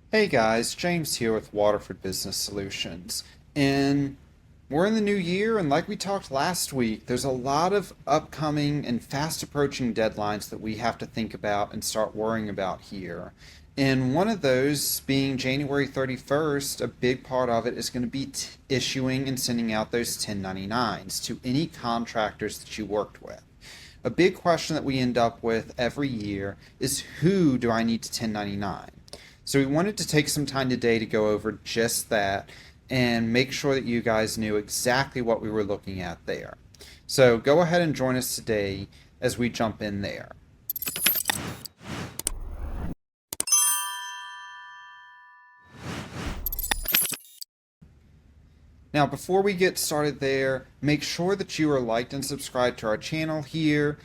Hey guys, James here with Waterford Business Solutions. And we're in the new year, and like we talked last week, there's a lot of upcoming and fast approaching deadlines that we have to think about and start worrying about here. And one of those being January 31st, a big part of it is going to be issuing and sending out those 1099s to any contractors that you worked with. A big question that we end up with every year is, who do I need to 1099? So we wanted to take some time today to go over just that and make sure that you guys knew exactly what we were looking at there. So go ahead and join us today as we jump in there. Now, before we get started there, make sure that you are liked and subscribed to our channel here.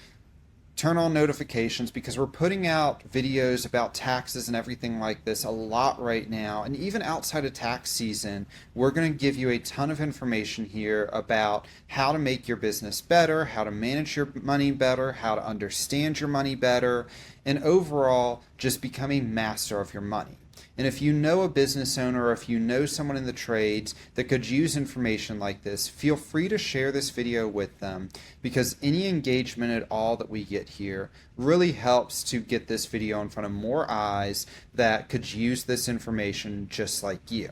Turn on notifications because we're putting out videos about taxes and everything like this a lot right now. And even outside of tax season, we're going to give you a ton of information here about how to make your business better, how to manage your money better, how to understand your money better, and overall just become a master of your money. And if you know a business owner or if you know someone in the trades that could use information like this, feel free to share this video with them, because any engagement at all that we get here really helps to get this video in front of more eyes that could use this information just like you.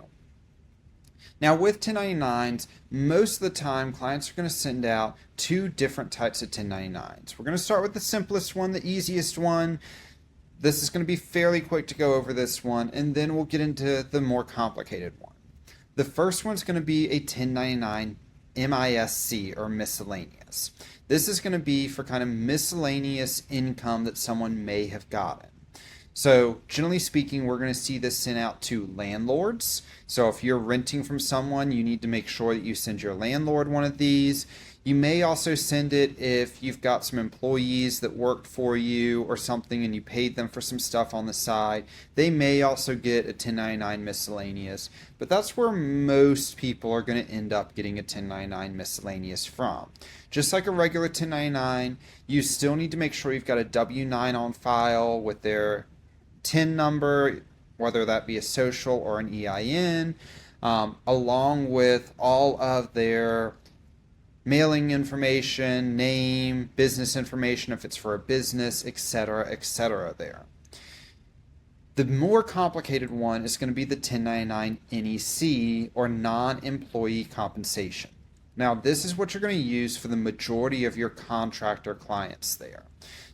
Now with 1099s, most of the time clients are going to send out two different types of 1099s. We're going to start with the simplest one, the easiest one. This is going to be fairly quick to go over this one, and then we'll get into the more complicated one. The first one's going to be a 1099 MISC, or miscellaneous. This is going to be for kind of miscellaneous income that someone may have gotten. So generally speaking, we're going to see this sent out to landlords. So if you're renting from someone, you need to make sure that you send your landlord one of these. You may also send it if you've got some employees that worked for you or something and you paid them for some stuff on the side. They may also get a 1099 miscellaneous, but that's where most people are going to end up getting a 1099 miscellaneous from. Just like a regular 1099, you still need to make sure you've got a W-9 on file with their TIN number, whether that be a social or an EIN, along with all of their mailing information, name, business information if it's for a business, etc. there. The more complicated one is going to be the 1099 NEC, or non-employee compensation. Now, this is what you're going to use for the majority of your contractor clients there.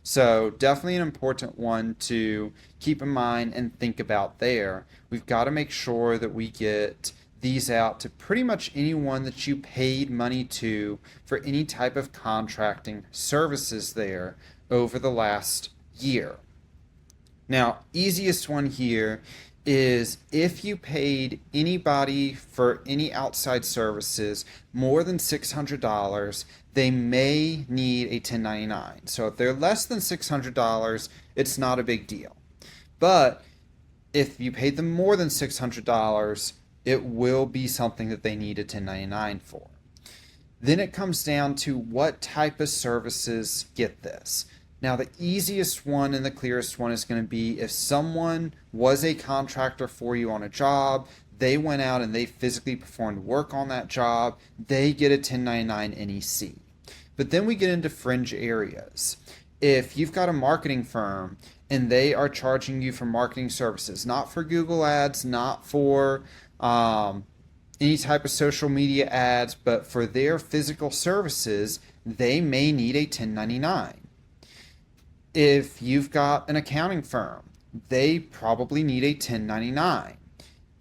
So definitely an important one to keep in mind and think about there. We've got to make sure that we get these out to pretty much anyone that you paid money to for any type of contracting services there over the last year. Now, easiest one here is if you paid anybody for any outside services more than $600, they may need a 1099. So if they're less than $600, it's not a big deal. But if you paid them more than $600, it will be something that they need a 1099 for. Then it comes down to what type of services get this. Now, the easiest one and the clearest one is going to be if someone was a contractor for you on a job, they went out and they physically performed work on that job, they get a 1099 NEC. But then we get into fringe areas. If you've got a marketing firm and they are charging you for marketing services, not for Google ads, not for any type of social media ads, but for their physical services, they may need a 1099. If you've got an accounting firm, they probably need a 1099.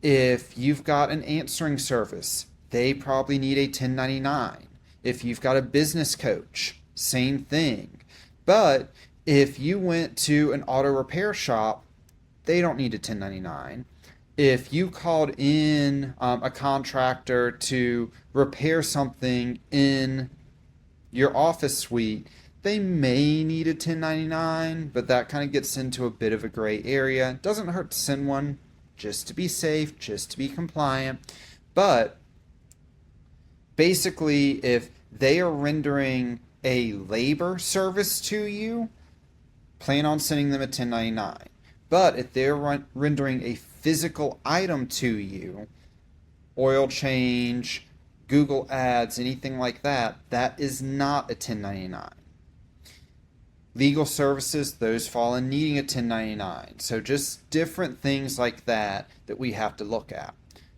If you've got an answering service, they probably need a 1099. If you've got a business coach, same thing. But if you went to an auto repair shop, they don't need a 1099. If you called in a contractor to repair something in your office suite, they may need a 1099, but that kind of gets into a bit of a gray area. It doesn't hurt to send one just to be safe, just to be compliant. But basically, if they are rendering a labor service to you, plan on sending them a 1099. But if they're rendering a physical item to you, oil change, Google Ads, anything like that, that is not a 1099. Legal services, those fall in needing a 1099. So just different things like that that we have to look at.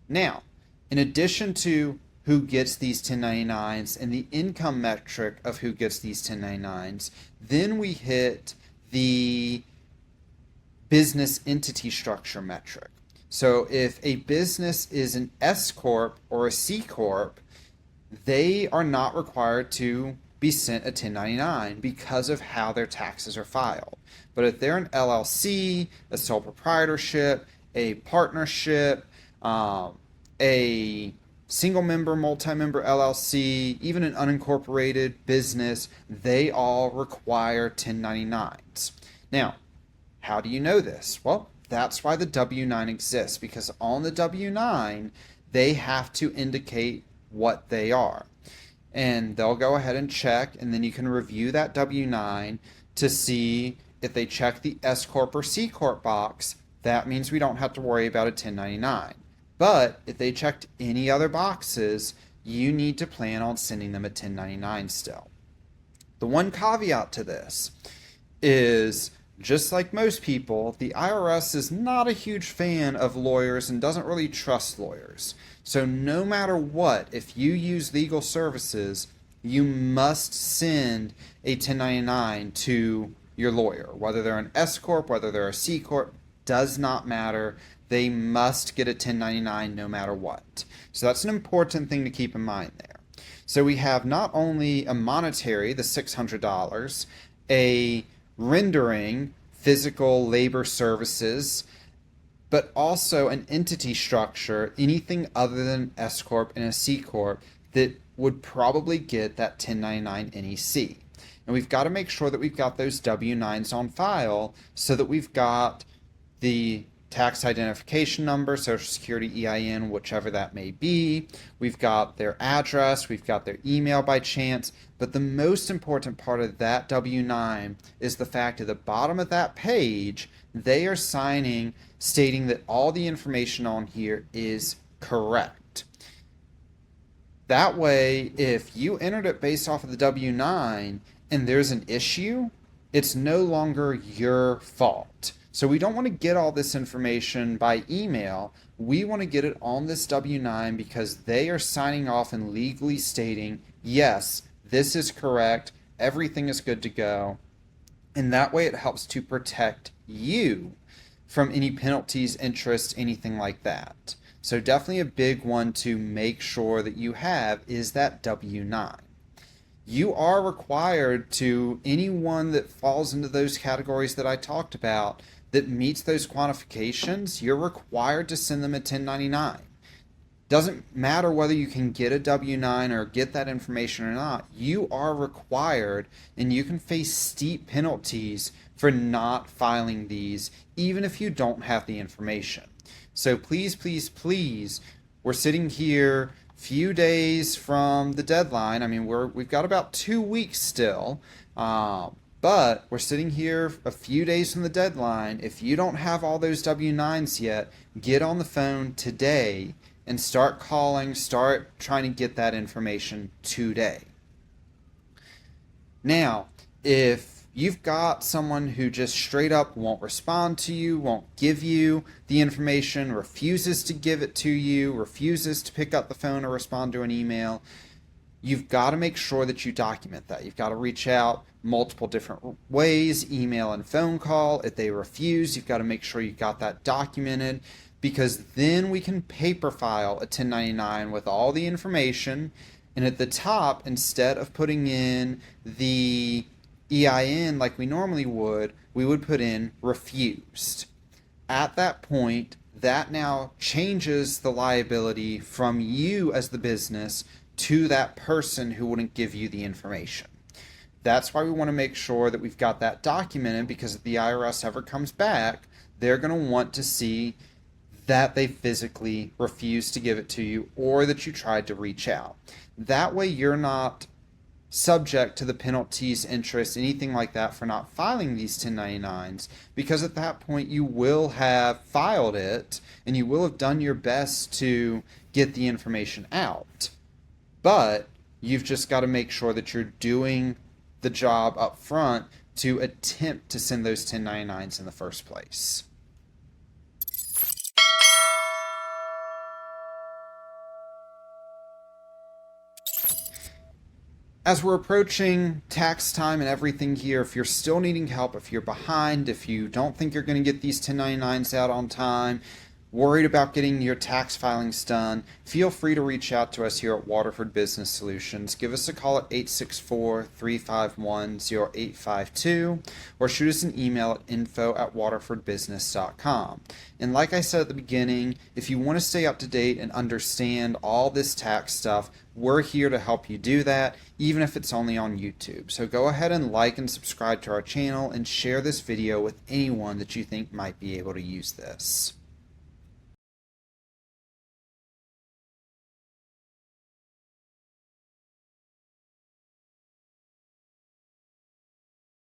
Now, in addition to who gets these 1099s and the income metric of who gets these 1099s, then we hit the business entity structure metric. So if a business is an S Corp or a C Corp, they are not required to be sent a 1099 because of how their taxes are filed. But if they're an LLC, a sole proprietorship, a partnership, a single member, multi-member LLC, even an unincorporated business, they all require 1099s. Now, how do you know this? Well, that's why the W-9 exists, because on the W-9, they have to indicate what they are. And they'll go ahead and check, and then you can review that W-9 to see if they check the S Corp or C Corp box. That means we don't have to worry about a 1099. But if they checked any other boxes, you need to plan on sending them a 1099 still. The one caveat to this is, just like most people, the IRS is not a huge fan of lawyers and doesn't really trust lawyers. So no matter what, if you use legal services, you must send a 1099 to your lawyer. Whether they're an S Corp, whether they're a C Corp, does not matter. They must get a 1099 no matter what. So that's an important thing to keep in mind there. So we have not only a monetary, the $600, a rendering, physical labor services, but also an entity structure, anything other than S Corp and a C Corp that would probably get that 1099 NEC. And we've got to make sure that we've got those W-9s on file so that we've got the tax identification number, social security EIN, whichever that may be. We've got their address, we've got their email by chance, but the most important part of that W-9 is the fact at the bottom of that page, they are signing stating that all the information on here is correct. That way, if you entered it based off of the W-9 and there's an issue, it's no longer your fault. So we don't want to get all this information by email. We want to get it on this W-9 because they are signing off and legally stating, yes, this is correct, everything is good to go. And that way it helps to protect you from any penalties, interest, anything like that. So definitely a big one to make sure that you have is that W-9. You are required to, anyone that falls into those categories that I talked about, that meets those quantifications, you're required to send them a 1099. Doesn't matter whether you can get a W-9 or get that information or not, you are required, and you can face steep penalties for not filing these, even if you don't have the information. So please, please, please, we're sitting here few days from the deadline. I mean, we've got about 2 weeks still, but we're sitting here a few days from the deadline. If you don't have all those W-9s yet, get on the phone today and start calling, start trying to get that information today. Now, if you've got someone who just straight up won't respond to you, won't give you the information, refuses to give it to you, refuses to pick up the phone or respond to an email, you've got to make sure that you document that. You've got to reach out multiple different ways, email and phone call. If they refuse, you've got to make sure you've got that documented, because then we can paper file a 1099 with all the information, and at the top, instead of putting in the EIN like we normally would, we would put in refused. At that point, that now changes the liability from you as the business to that person who wouldn't give you the information. That's why we want to make sure that we've got that documented, because if the IRS ever comes back, they're going to want to see that they physically refused to give it to you or that you tried to reach out. That way you're not subject to the penalties, interest, anything like that for not filing these 1099s, because at that point you will have filed it and you will have done your best to get the information out. But you've just got to make sure that you're doing the job up front to attempt to send those 1099s in the first place. As we're approaching tax time and everything here, if you're still needing help, if you're behind, if you don't think you're going to get these 1099s out on time, worried about getting your tax filings done, feel free to reach out to us here at Waterford Business Solutions. Give us a call at 864-351-0852 or shoot us an email at info@waterfordbusiness.com. And like I said at the beginning, if you want to stay up to date and understand all this tax stuff, we're here to help you do that, even if it's only on YouTube. So go ahead and like and subscribe to our channel and share this video with anyone that you think might be able to use this.